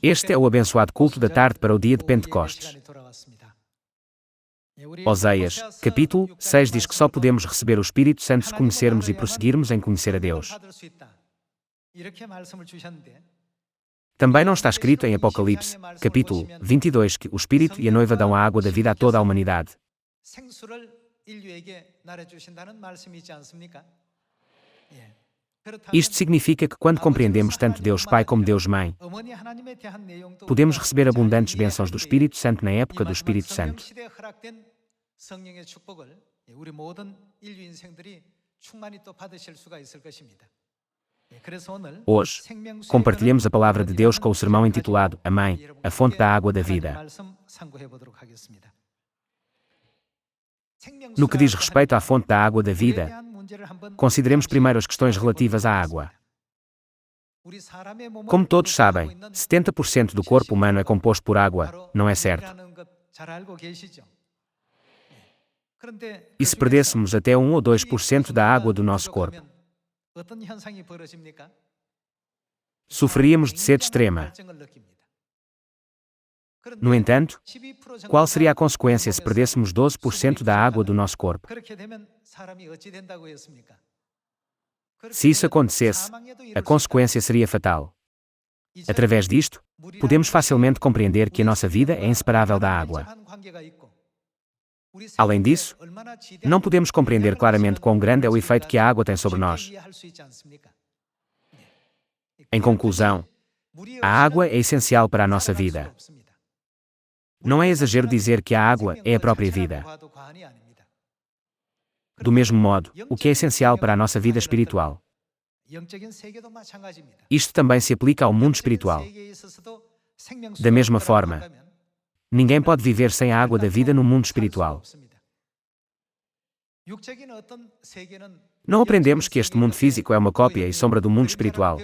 Este é o abençoado culto da tarde para o dia de Pentecostes. Oséias, capítulo 6 diz que só podemos receber o Espírito Santo se conhecermos e prosseguirmos em conhecer a Deus. Também não está escrito em Apocalipse, capítulo 22, que o Espírito e a noiva dão a água da vida a toda a humanidade. Isto significa que quando compreendemos tanto Deus Pai como Deus Mãe, podemos receber abundantes bênçãos do Espírito Santo na época do Espírito Santo. Hoje, compartilhemos a palavra de Deus com o sermão intitulado A Mãe, a fonte da água da vida. No que diz respeito à fonte da água da vida, consideremos primeiro as questões relativas à água. Como todos sabem, 70% do corpo humano é composto por água, não é certo? E se perdêssemos até 1 ou 2% da água do nosso corpo? Sofreríamos de sede extrema. No entanto, qual seria a consequência se perdêssemos 12% da água do nosso corpo? Se isso acontecesse, a consequência seria fatal. Através disto, podemos facilmente compreender que a nossa vida é inseparável da água. Além disso, não podemos compreender claramente quão grande é o efeito que a água tem sobre nós. Em conclusão, a água é essencial para a nossa vida. Não é exagero dizer que a água é a própria vida. Do mesmo modo, o que é essencial para a nossa vida espiritual? Isto também se aplica ao mundo espiritual. Da mesma forma, ninguém pode viver sem a água da vida no mundo espiritual. Não aprendemos que este mundo físico é uma cópia e sombra do mundo espiritual.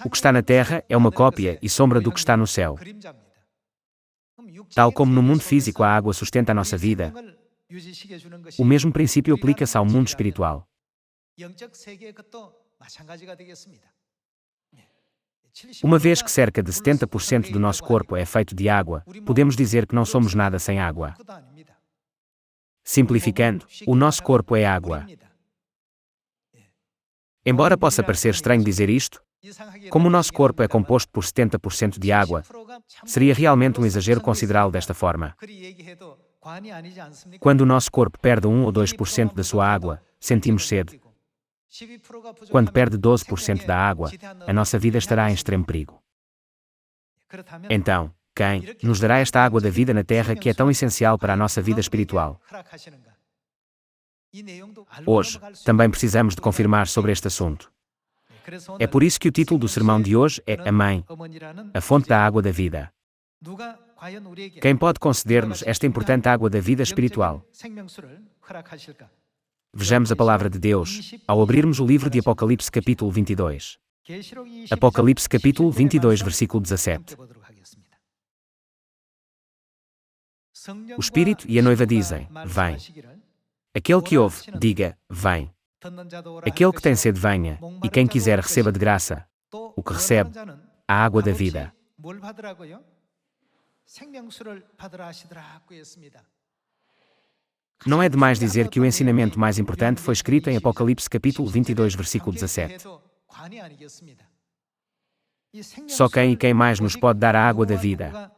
O que está na terra é uma cópia e sombra do que está no céu. Tal como no mundo físico a água sustenta a nossa vida, o mesmo princípio aplica-se ao mundo espiritual. Uma vez que cerca de 70% do nosso corpo é feito de água, podemos dizer que não somos nada sem água. Simplificando, o nosso corpo é água. Embora possa parecer estranho dizer isto, como o nosso corpo é composto por 70% de água, seria realmente um exagero considerá-lo desta forma. Quando o nosso corpo perde 1 ou 2% da sua água, sentimos sede. Quando perde 12% da água, a nossa vida estará em extremo perigo. Então, quem nos dará esta água da vida na terra que é tão essencial para a nossa vida espiritual? Hoje, também precisamos de confirmar sobre este assunto. É por isso que o título do sermão de hoje é A Mãe, a fonte da água da vida. Quem pode conceder-nos esta importante água da vida espiritual? Vejamos a palavra de Deus, ao abrirmos o livro de Apocalipse capítulo 22. Apocalipse capítulo 22, versículo 17. O Espírito e a noiva dizem, vem. Aquele que ouve, diga, vem. Aquele que tem sede venha, e quem quiser receba de graça, o que recebe, a água da vida. Não é demais dizer que o ensinamento mais importante foi escrito em Apocalipse capítulo 22, versículo 17. Só quem e quem mais nos pode dar a água da vida?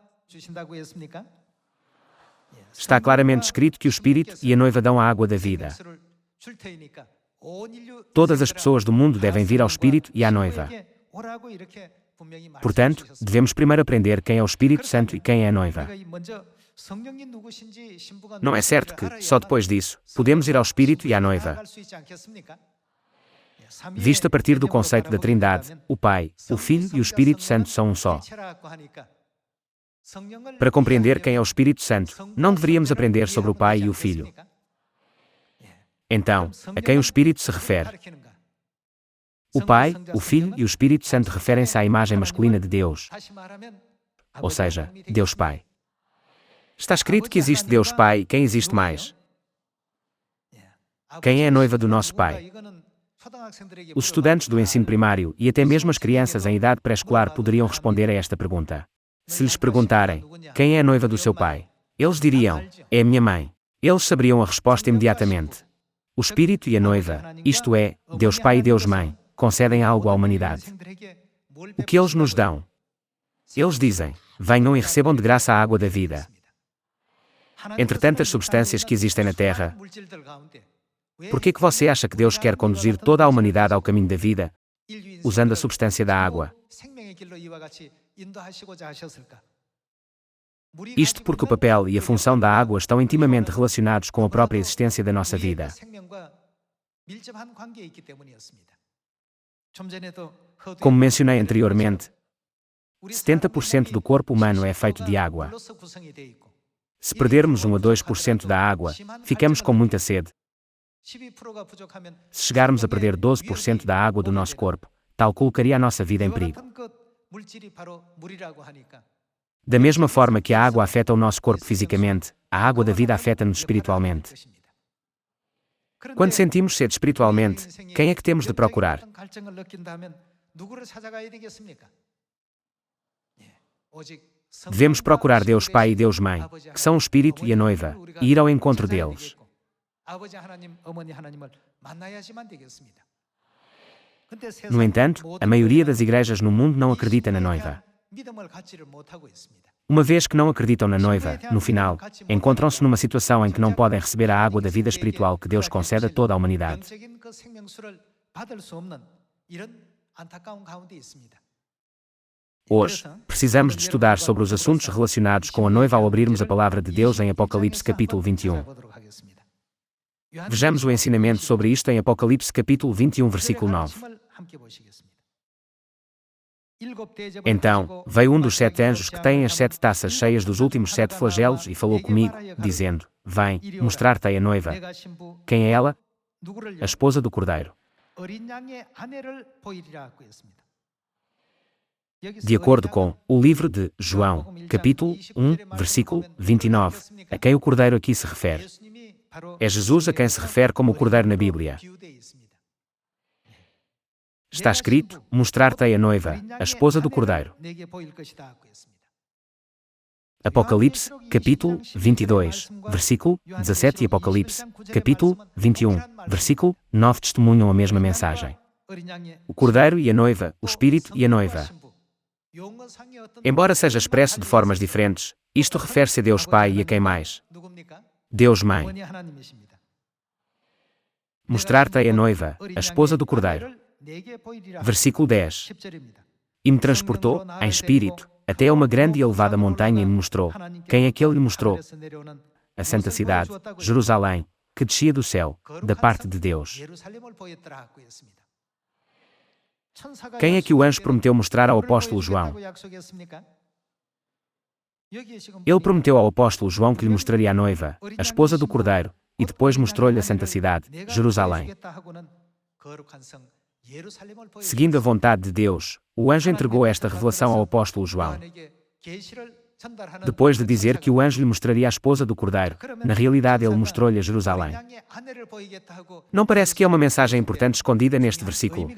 Está claramente escrito que o Espírito e a noiva dão a água da vida. Todas as pessoas do mundo devem vir ao Espírito e à noiva. Portanto, devemos primeiro aprender quem é o Espírito Santo e quem é a noiva. Não é certo que, só depois disso, podemos ir ao Espírito e à noiva. Visto a partir do conceito da Trindade, o Pai, o Filho e o Espírito Santo são um só. Para compreender quem é o Espírito Santo, não deveríamos aprender sobre o Pai e o Filho. Então, a quem o Espírito se refere? O Pai, o Filho e o Espírito Santo referem-se à imagem masculina de Deus, ou seja, Deus Pai. Está escrito que existe Deus Pai e quem existe mais? Quem é a noiva do nosso Pai? Os estudantes do ensino primário e até mesmo as crianças em idade pré-escolar poderiam responder a esta pergunta. Se lhes perguntarem, quem é a noiva do seu pai? Eles diriam, é minha mãe. Eles saberiam a resposta imediatamente. O Espírito e a noiva, isto é, Deus Pai e Deus Mãe, concedem algo à humanidade. O que eles nos dão? Eles dizem, venham e recebam de graça a água da vida. Entre tantas substâncias que existem na Terra, por que você acha que Deus quer conduzir toda a humanidade ao caminho da vida, usando a substância da água? Isto porque o papel e a função da água estão intimamente relacionados com a própria existência da nossa vida. Como mencionei anteriormente, 70% do corpo humano é feito de água. Se perdermos 1 a 2% da água, ficamos com muita sede. Se chegarmos a perder 12% da água do nosso corpo, tal colocaria a nossa vida em perigo. Da mesma forma que a água afeta o nosso corpo fisicamente, a água da vida afeta-nos espiritualmente. Quando sentimos sede espiritualmente, quem é que temos de procurar? Devemos procurar Deus Pai e Deus Mãe, que são o Espírito e a noiva, e ir ao encontro deles. No entanto, a maioria das igrejas no mundo não acredita na noiva. Uma vez que não acreditam na noiva, no final, encontram-se numa situação em que não podem receber a água da vida espiritual que Deus concede a toda a humanidade. Hoje, precisamos de estudar sobre os assuntos relacionados com a noiva ao abrirmos a palavra de Deus em Apocalipse capítulo 21. Vejamos o ensinamento sobre isto em Apocalipse capítulo 21, versículo 9. Então, veio um dos 7 anjos que têm as 7 taças cheias dos últimos 7 flagelos e falou comigo, dizendo, vem, mostrar-te a noiva. Quem é ela? A esposa do Cordeiro. De acordo com o livro de João, capítulo 1, versículo 29, a quem o Cordeiro aqui se refere? É Jesus a quem se refere como o Cordeiro na Bíblia. Está escrito, mostrar-te a noiva, a esposa do Cordeiro. Apocalipse, capítulo 22, versículo 17 e Apocalipse, capítulo 21, versículo 9 testemunham a mesma mensagem. O Cordeiro e a noiva, o Espírito e a noiva. Embora seja expresso de formas diferentes, isto refere-se a Deus Pai e a quem mais? Deus Mãe. Mostrar-te a noiva, a esposa do Cordeiro. Versículo 10. E me transportou, em espírito, até a uma grande e elevada montanha e me mostrou. Quem é que ele lhe mostrou? A santa cidade, Jerusalém, que descia do céu, da parte de Deus. Quem é que o anjo prometeu mostrar ao apóstolo João? Ele prometeu ao apóstolo João que lhe mostraria a noiva, a esposa do Cordeiro, e depois mostrou-lhe a santa cidade, Jerusalém. Seguindo a vontade de Deus, o anjo entregou esta revelação ao apóstolo João. Depois de dizer que o anjo lhe mostraria a esposa do Cordeiro, na realidade ele mostrou-lhe a Jerusalém. Não parece que é uma mensagem importante escondida neste versículo?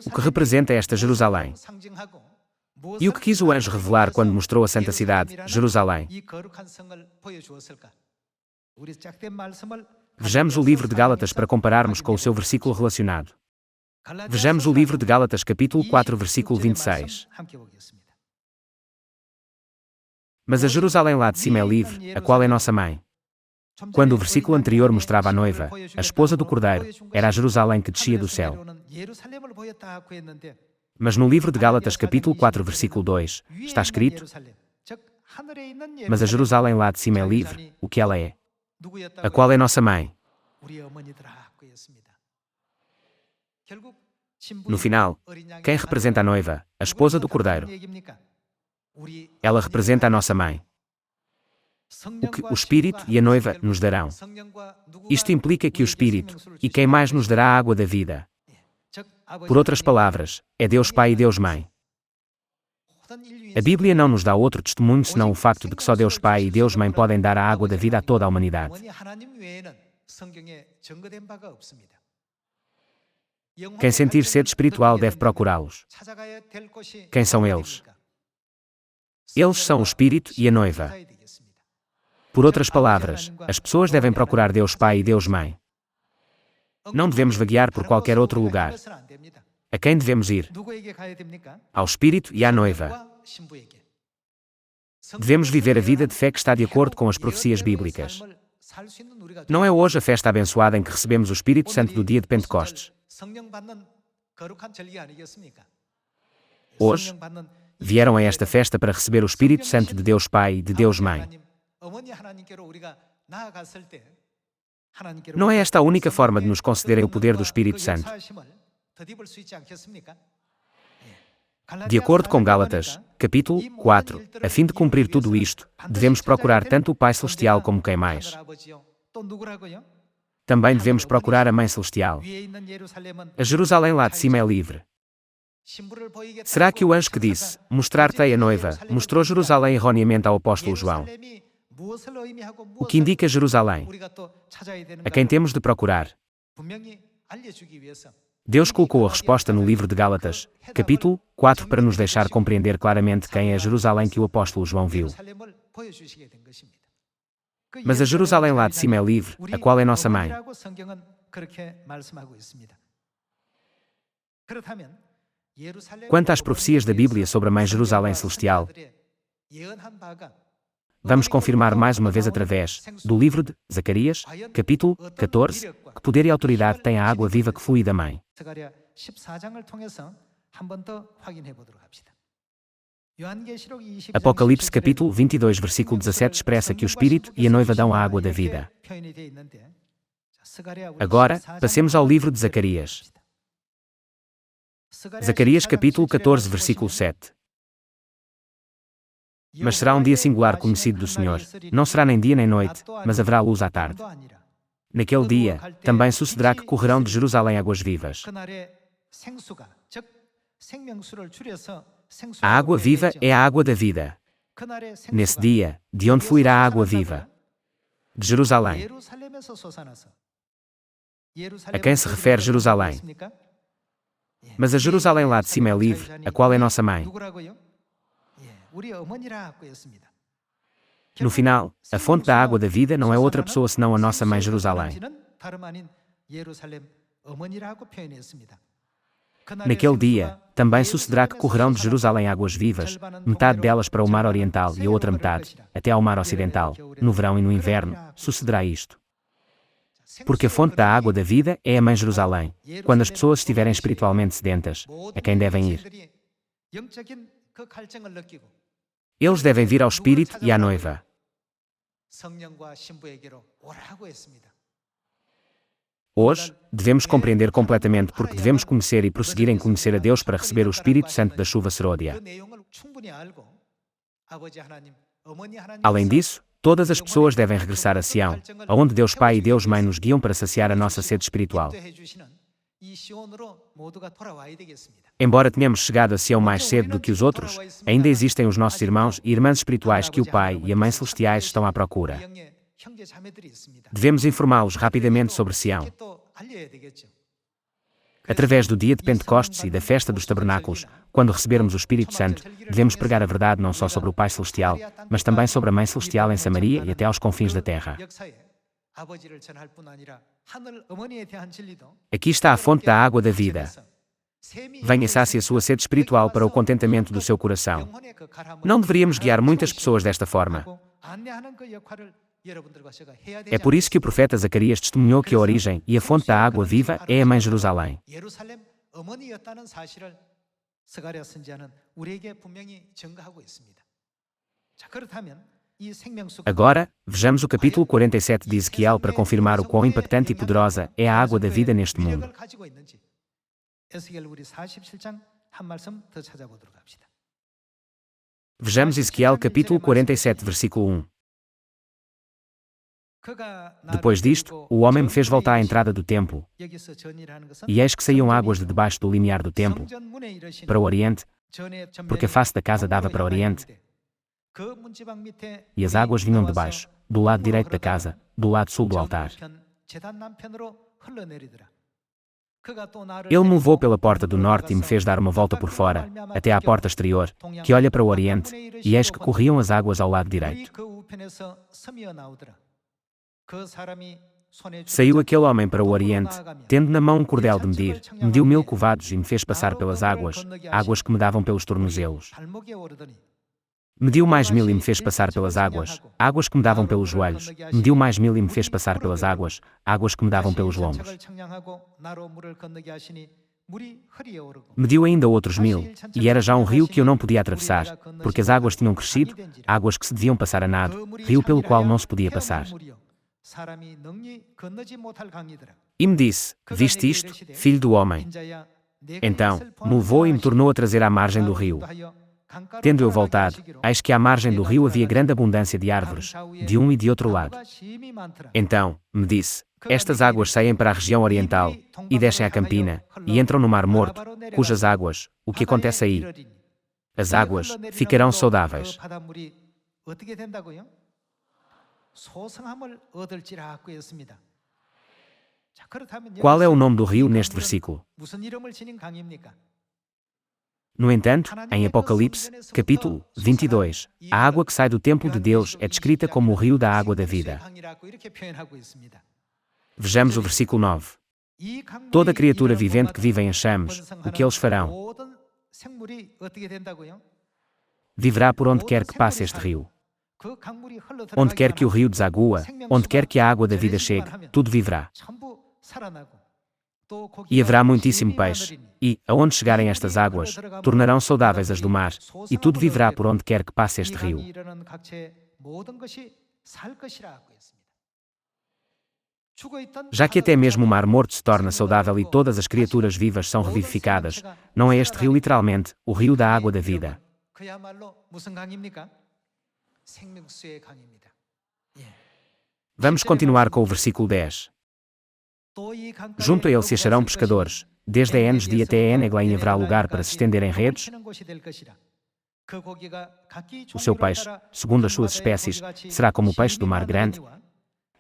O que representa esta Jerusalém? E o que quis o anjo revelar quando mostrou a santa cidade, Jerusalém? Vejamos o livro de Gálatas para compararmos com o seu versículo relacionado. Vejamos o livro de Gálatas capítulo 4, versículo 26. Mas a Jerusalém lá de cima é livre, a qual é nossa mãe. Quando o versículo anterior mostrava a noiva, a esposa do Cordeiro, era a Jerusalém que descia do céu. Mas no livro de Gálatas capítulo 4, versículo 2, está escrito: mas a Jerusalém lá de cima é livre, o que ela é? A qual é nossa mãe? No final, quem representa a noiva, a esposa do Cordeiro? Ela representa a nossa mãe. O que o Espírito e a noiva nos darão. Isto implica que o Espírito, e quem mais nos dará a água da vida? Por outras palavras, é Deus Pai e Deus Mãe. A Bíblia não nos dá outro testemunho senão o facto de que só Deus Pai e Deus Mãe podem dar a água da vida a toda a humanidade. Quem sentir sede espiritual deve procurá-los. Quem são eles? Eles são o Espírito e a noiva. Por outras palavras, as pessoas devem procurar Deus Pai e Deus Mãe. Não devemos vaguear por qualquer outro lugar. A quem devemos ir? Ao Espírito e à noiva. Devemos viver a vida de fé que está de acordo com as profecias bíblicas. Não é hoje a festa abençoada em que recebemos o Espírito Santo do dia de Pentecostes. Hoje, vieram a esta festa para receber o Espírito Santo de Deus Pai e de Deus Mãe. Não é esta a única forma de nos concederem o poder do Espírito Santo. De acordo com Gálatas, capítulo 4, a fim de cumprir tudo isto, devemos procurar tanto o Pai Celestial como quem mais. Também devemos procurar a Mãe Celestial. A Jerusalém lá de cima é livre. Será que o anjo que disse, mostrar-te-ei a noiva, mostrou Jerusalém erroneamente ao apóstolo João? O que indica Jerusalém? A quem temos de procurar? Deus colocou a resposta no livro de Gálatas, capítulo 4, para nos deixar compreender claramente quem é a Jerusalém que o apóstolo João viu. Mas a Jerusalém lá de cima é livre, a qual é nossa mãe. Quanto às profecias da Bíblia sobre a Mãe Jerusalém Celestial, vamos confirmar mais uma vez através do livro de Zacarias, capítulo 14, que poder e autoridade tem a água viva que flui da Mãe. Apocalipse capítulo 22, versículo 17 expressa que o Espírito e a noiva dão a água da vida. Agora, passemos ao livro de Zacarias. Zacarias capítulo 14, versículo 7. Mas será um dia singular conhecido do Senhor, não será nem dia nem noite, mas haverá luz à tarde. Naquele dia, também sucederá que correrão de Jerusalém águas vivas. A água viva é a água da vida. Nesse dia, de onde fluirá a água viva? De Jerusalém. A quem se refere Jerusalém? Mas a Jerusalém lá de cima é livre, a qual é nossa mãe. No final, a fonte da água da vida não é outra pessoa senão a nossa mãe Jerusalém. Naquele dia, também sucederá que correrão de Jerusalém águas vivas, metade delas para o mar oriental e a outra metade, até ao mar ocidental. No verão e no inverno, sucederá isto. Porque a fonte da água da vida é a Mãe Jerusalém. Quando as pessoas estiverem espiritualmente sedentas, a quem devem ir? Eles devem vir ao Espírito e à noiva. Hoje, devemos compreender completamente porque devemos conhecer e prosseguir em conhecer a Deus para receber o Espírito Santo da chuva seródia. Além disso, todas as pessoas devem regressar a Sião, aonde Deus Pai e Deus Mãe nos guiam para saciar a nossa sede espiritual. Embora tenhamos chegado a Sião mais cedo do que os outros, ainda existem os nossos irmãos e irmãs espirituais que o Pai e a Mãe Celestiais estão à procura. Devemos informá-los rapidamente sobre Sião. Através do dia de Pentecostes e da festa dos tabernáculos, quando recebermos o Espírito Santo, devemos pregar a verdade não só sobre o Pai Celestial, mas também sobre a Mãe Celestial em Samaria e até aos confins da terra. Aqui está a fonte da água da vida. Venha e sacie a sua sede espiritual para o contentamento do seu coração. Não deveríamos guiar muitas pessoas desta forma. É por isso que o profeta Zacarias testemunhou que a origem e a fonte da água viva é a Mãe Jerusalém. Agora, vejamos o capítulo 47 de Ezequiel para confirmar o quão impactante e poderosa é a água da vida neste mundo. Vejamos Ezequiel capítulo 47, versículo 1. Depois disto, o homem me fez voltar à entrada do templo, e eis que saíam águas de debaixo do limiar do templo, para o oriente, porque a face da casa dava para o oriente, e as águas vinham de baixo, do lado direito da casa, do lado sul do altar. Ele me levou pela porta do norte e me fez dar uma volta por fora, até à porta exterior, que olha para o oriente, e eis que corriam as águas ao lado direito. Saiu aquele homem para o oriente, tendo na mão um cordel de medir, mediu 1000 covados e me fez passar pelas águas, águas que me davam pelos tornozelos. Mediu mais 1000 e me fez passar pelas águas, águas que me davam pelos joelhos. Mediu mais 1000 e me fez passar pelas águas, águas que me davam pelos lombos. Mediu ainda outros 1000, e era já um rio que eu não podia atravessar, porque as águas tinham crescido, águas que se deviam passar a nado, rio pelo qual não se podia passar. E me disse: viste isto, filho do homem? Então, me levou e me tornou a trazer à margem do rio. Tendo eu voltado, eis que à margem do rio havia grande abundância de árvores, de um e de outro lado. Então, me disse: estas águas saem para a região oriental, e descem à campina, e entram no Mar Morto, cujas águas, o que acontece aí? As águas ficarão saudáveis. Qual é o nome do rio neste versículo? No entanto, em Apocalipse, capítulo 22, a água que sai do templo de Deus é descrita como o rio da água da vida. Vejamos o versículo 9. Toda criatura vivente que vive em enxames, o que eles farão? Viverá por onde quer que passe este rio. Onde quer que o rio desagua, onde quer que a água da vida chegue, tudo viverá. E haverá muitíssimo peixe, e, aonde chegarem estas águas, tornarão saudáveis as do mar, e tudo viverá por onde quer que passe este rio. Já que até mesmo o Mar Morto se torna saudável e todas as criaturas vivas são revivificadas, não é este rio literalmente o rio da água da vida? Vamos continuar com o versículo 10. Junto a ele se acharão pescadores, desde a Enes-Di até a En-Eglaim haverá lugar para se estenderem redes. O seu peixe, segundo as suas espécies, será como o peixe do mar grande.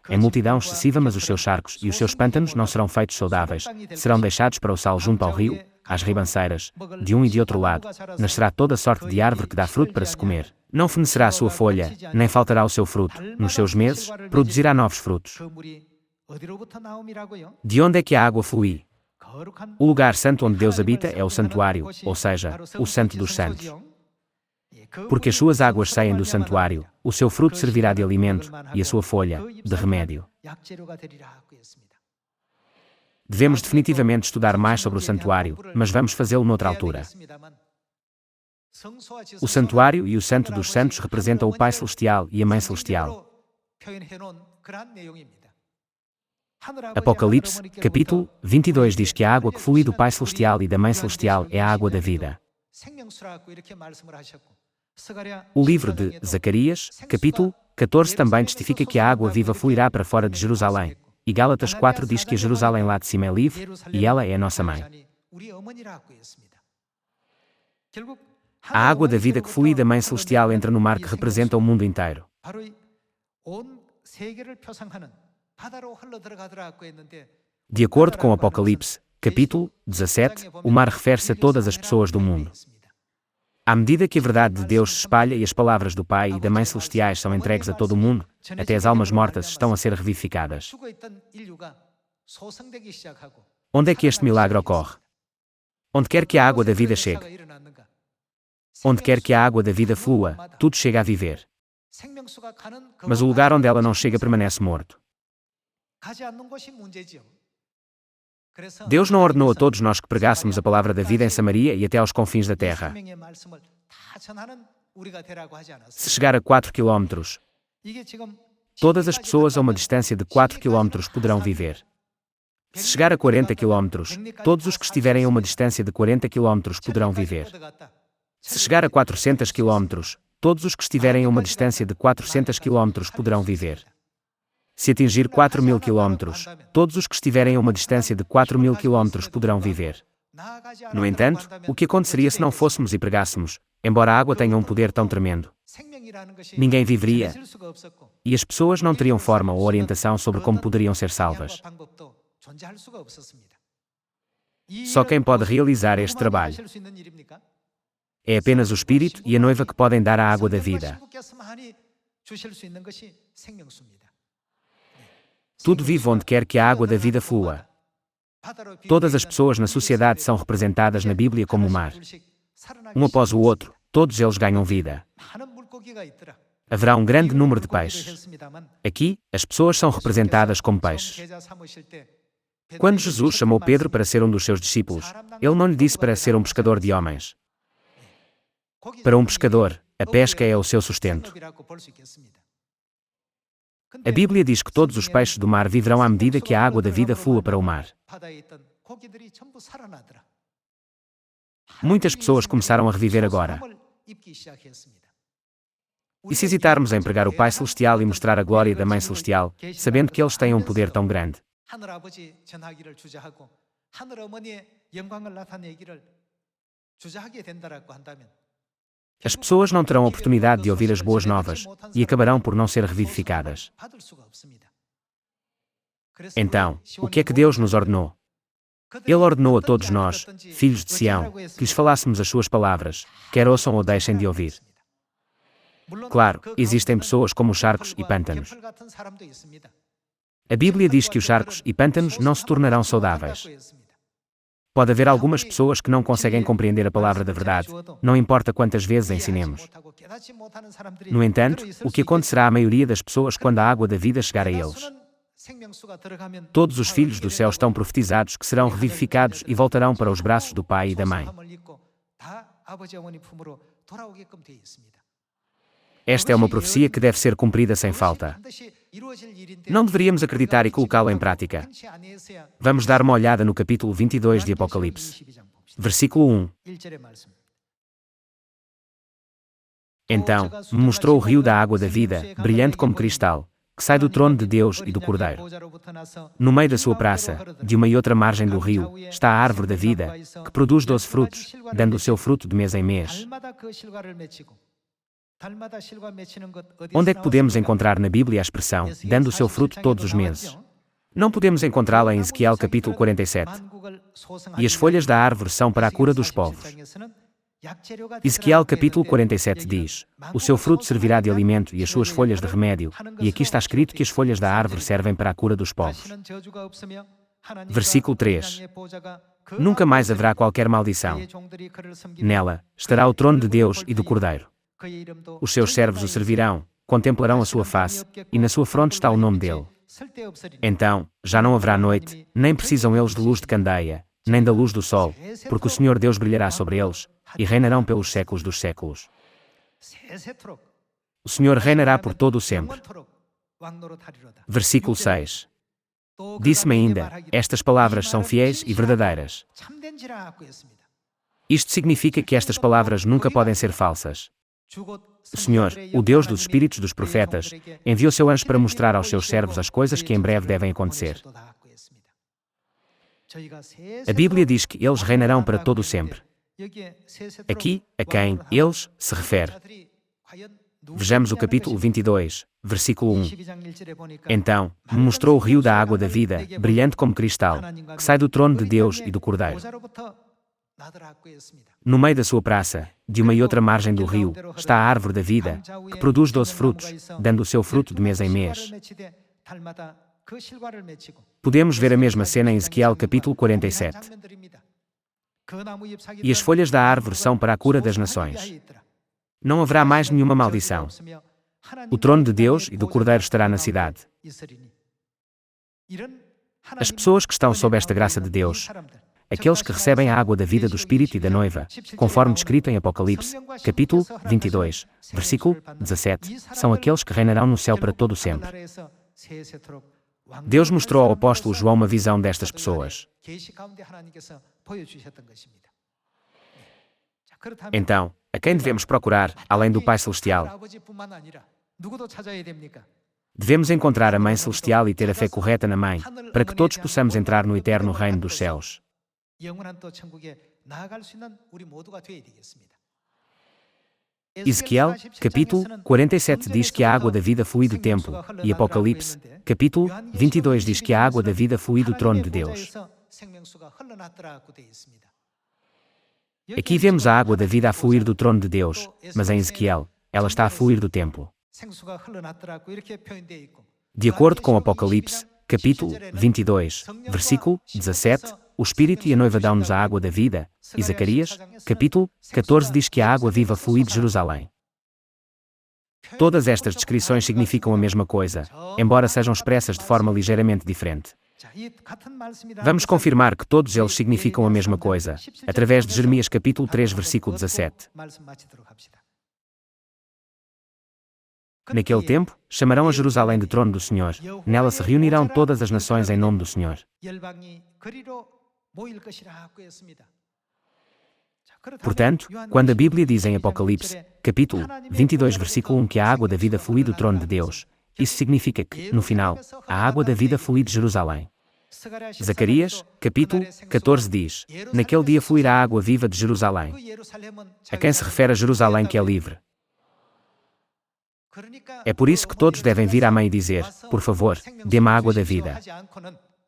Em multidão excessiva, mas os seus charcos e os seus pântanos não serão feitos saudáveis, serão deixados para o sal junto ao rio, às ribanceiras, de um e de outro lado. Nascerá toda sorte de árvore que dá fruto para se comer. Não fenecerá a sua folha, nem faltará o seu fruto. Nos seus meses, produzirá novos frutos. De onde é que a água flui? O lugar santo onde Deus habita é o santuário, ou seja, o Santo dos Santos. Porque as suas águas saem do santuário, o seu fruto servirá de alimento, e a sua folha, de remédio. Devemos definitivamente estudar mais sobre o santuário, mas vamos fazê-lo noutra altura. O santuário e o Santo dos Santos representam o Pai Celestial e a Mãe Celestial. Apocalipse, capítulo 22 diz que a água que flui do Pai Celestial e da Mãe Celestial é a água da vida. O livro de Zacarias, capítulo 14 também testifica que a água viva fluirá para fora de Jerusalém. E Gálatas 4 diz que a Jerusalém lá de cima é livre, e ela é a nossa mãe. A água da vida que flui da Mãe Celestial entra no mar que representa o mundo inteiro. De acordo com Apocalipse, capítulo 17, o mar refere-se a todas as pessoas do mundo. À medida que a verdade de Deus se espalha e as palavras do Pai e da Mãe Celestiais são entregues a todo o mundo, até as almas mortas estão a ser revivificadas. Onde é que este milagre ocorre? Onde quer que a água da vida chegue. Onde quer que a água da vida flua, tudo chega a viver. Mas o lugar onde ela não chega permanece morto. Deus não ordenou a todos nós que pregássemos a palavra da vida em Samaria e até aos confins da terra. Se chegar a 4 quilómetros, todas as pessoas a uma distância de 4 quilómetros poderão viver. Se chegar a 40 quilómetros, todos os que estiverem a uma distância de 40 quilómetros poderão viver. Se chegar a 400 quilómetros, todos os que estiverem a uma distância de 400 quilómetros poderão viver. Se atingir 4.000 quilómetros, todos os que estiverem a uma distância de 4.000 quilómetros poderão viver. No entanto, o que aconteceria se não fôssemos e pregássemos, embora a água tenha um poder tão tremendo? ninguém viveria, e as pessoas não teriam forma ou orientação sobre como poderiam ser salvas. Só quem pode realizar este trabalho é apenas o Espírito e a noiva que podem dar a água da vida. Tudo vive onde quer que a água da vida flua. Todas as pessoas na sociedade são representadas na Bíblia como o mar. Um após o outro, todos eles ganham vida. Haverá um grande número de peixes. Aqui, as pessoas são representadas como peixes. Quando Jesus chamou Pedro para ser um dos seus discípulos, ele não lhe disse para ser um pescador de homens. Para um pescador, a pesca é o seu sustento. A Bíblia diz que todos os peixes do mar viverão à medida que a água da vida flua para o mar. Muitas pessoas começaram a reviver agora. E se hesitarmos em pregar o Pai Celestial e mostrar a glória da Mãe Celestial, sabendo que eles têm um poder tão grande? As pessoas não terão oportunidade de ouvir as boas novas, e acabarão por não ser revivificadas. Então, o que é que Deus nos ordenou? Ele ordenou a todos nós, filhos de Sião, que lhes falássemos as suas palavras, quer ouçam ou deixem de ouvir. Claro, existem pessoas como os charcos e pântanos. A Bíblia diz que os charcos e pântanos não se tornarão saudáveis. Pode haver algumas pessoas que não conseguem compreender a palavra da verdade, não importa quantas vezes ensinemos. No entanto, o que acontecerá à maioria das pessoas quando a água da vida chegar a eles? Todos os filhos do céu estão profetizados que serão revivificados e voltarão para os braços do Pai e da Mãe. Esta é uma profecia que deve ser cumprida sem falta. Não deveríamos acreditar e colocá-la em prática. Vamos dar uma olhada no capítulo 22 de Apocalipse. Versículo 1. Então, me mostrou o rio da água da vida, brilhante como cristal, que sai do trono de Deus e do Cordeiro. No meio da sua praça, de uma e outra margem do rio, está a árvore da vida, que produz 12 frutos, dando o seu fruto de mês em mês. Onde é que podemos encontrar na Bíblia a expressão, dando o seu fruto todos os meses? Não podemos encontrá-la em Ezequiel capítulo 47. E as folhas da árvore são para a cura dos povos. Ezequiel capítulo 47 diz, o seu fruto servirá de alimento e as suas folhas de remédio, e aqui está escrito que as folhas da árvore servem para a cura dos povos. Versículo 3. Nunca mais haverá qualquer maldição. Nela, estará o trono de Deus e do Cordeiro. Os seus servos o servirão, contemplarão a sua face, e na sua fronte está o nome dele. Então, já não haverá noite, nem precisam eles de luz de candeia, nem da luz do sol, porque o Senhor Deus brilhará sobre eles, e reinarão pelos séculos dos séculos. O Senhor reinará por todo o sempre. Versículo 6. Disse-me ainda, estas palavras são fiéis e verdadeiras. Isto significa que estas palavras nunca podem ser falsas. O Senhor, o Deus dos espíritos dos profetas, enviou seu anjo para mostrar aos seus servos as coisas que em breve devem acontecer. A Bíblia diz que eles reinarão para todo o sempre. Aqui, a quem eles se refere. Vejamos o capítulo 22, versículo 1. Então, me mostrou o rio da água da vida, brilhante como cristal, que sai do trono de Deus e do Cordeiro. No meio da sua praça, de uma e outra margem do rio, está a árvore da vida, que produz 12 frutos, dando o seu fruto de mês em mês. Podemos ver a mesma cena em Ezequiel capítulo 47. E as folhas da árvore são para a cura das nações. Não haverá mais nenhuma maldição. O trono de Deus e do Cordeiro estará na cidade. As pessoas que estão sob esta graça de Deus, aqueles que recebem a água da vida do Espírito e da noiva, conforme descrito em Apocalipse, capítulo 22, versículo 17, são aqueles que reinarão no céu para todo o sempre. Deus mostrou ao apóstolo João uma visão destas pessoas. Então, a quem devemos procurar, além do Pai Celestial? Devemos encontrar a Mãe Celestial e ter a fé correta na Mãe, para que todos possamos entrar no eterno reino dos céus. Ezequiel, capítulo 47 diz que a água da vida flui do templo, e Apocalipse, capítulo 22 diz que a água da vida flui do trono de Deus. Aqui vemos a água da vida a fluir do trono de Deus, mas em Ezequiel, ela está a fluir do templo. De acordo com Apocalipse, capítulo 22, versículo 17, o Espírito e a noiva dão-nos a água da vida, e Zacarias, capítulo 14 diz que a água viva flui de Jerusalém. Todas estas descrições significam a mesma coisa, embora sejam expressas de forma ligeiramente diferente. Vamos confirmar que todos eles significam a mesma coisa, através de Jeremias capítulo 3, versículo 17. Naquele tempo, chamarão a Jerusalém de trono do Senhor, nela se reunirão todas as nações em nome do Senhor. Portanto, quando a Bíblia diz em Apocalipse, capítulo 22, versículo 1 que a água da vida flui do trono de Deus, isso significa que, no final, a água da vida flui de Jerusalém. Zacarias, capítulo 14 diz, naquele dia fluirá a água viva de Jerusalém. A quem se refere a Jerusalém que é livre? É por isso que todos devem vir à mãe e dizer, por favor, dê-me a água da vida.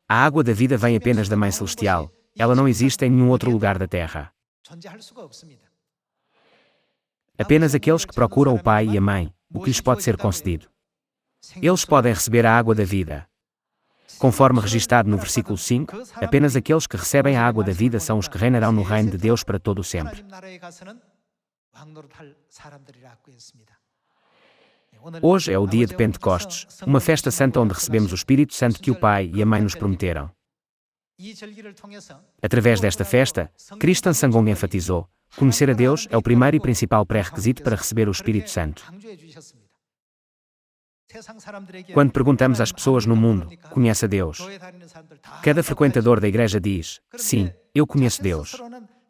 A água da vida vem apenas da Mãe Celestial, ela não existe em nenhum outro lugar da terra. Apenas aqueles que procuram o Pai e a Mãe, o que lhes pode ser concedido. Eles podem receber a água da vida. Conforme registado no versículo 5, apenas aqueles que recebem a água da vida são os que reinarão no reino de Deus para todo o sempre. Hoje é o dia de Pentecostes, uma festa santa onde recebemos o Espírito Santo que o Pai e a Mãe nos prometeram. Através desta festa, Christian Sangong enfatizou, conhecer a Deus é o primeiro e principal pré-requisito para receber o Espírito Santo. Quando perguntamos às pessoas no mundo, conhece a Deus? Cada frequentador da igreja diz, sim, eu conheço Deus.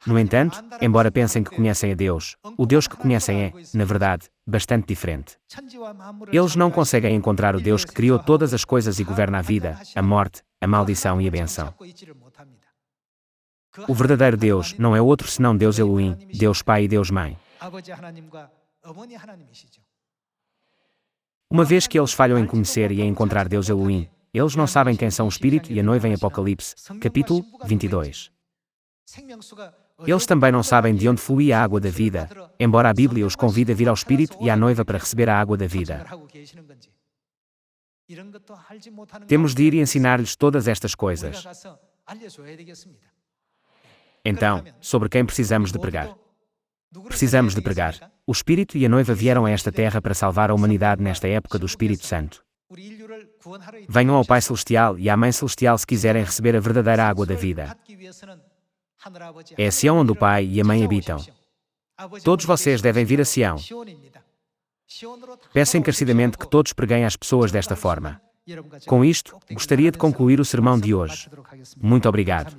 No entanto, embora pensem que conhecem a Deus, o Deus que conhecem é, na verdade, bastante diferente. Eles não conseguem encontrar o Deus que criou todas as coisas e governa a vida, a morte, a maldição e a bênção. O verdadeiro Deus não é outro senão Deus Elohim, Deus Pai e Deus Mãe. Uma vez que eles falham em conhecer e em encontrar Deus Elohim, eles não sabem quem são o Espírito e a noiva em Apocalipse, capítulo 22. Eles também não sabem de onde flui a água da vida, embora a Bíblia os convide a vir ao Espírito e à noiva para receber a água da vida. Temos de ir e ensinar-lhes todas estas coisas. Então, sobre quem precisamos de pregar? Precisamos de pregar. O Espírito e a noiva vieram a esta terra para salvar a humanidade nesta época do Espírito Santo. Venham ao Pai Celestial e à Mãe Celestial se quiserem receber a verdadeira água da vida. É a Sião onde o Pai e a Mãe habitam. Todos vocês devem vir a Sião. Peço encarecidamente que todos preguem às pessoas desta forma. Com isto, gostaria de concluir o sermão de hoje. Muito obrigado.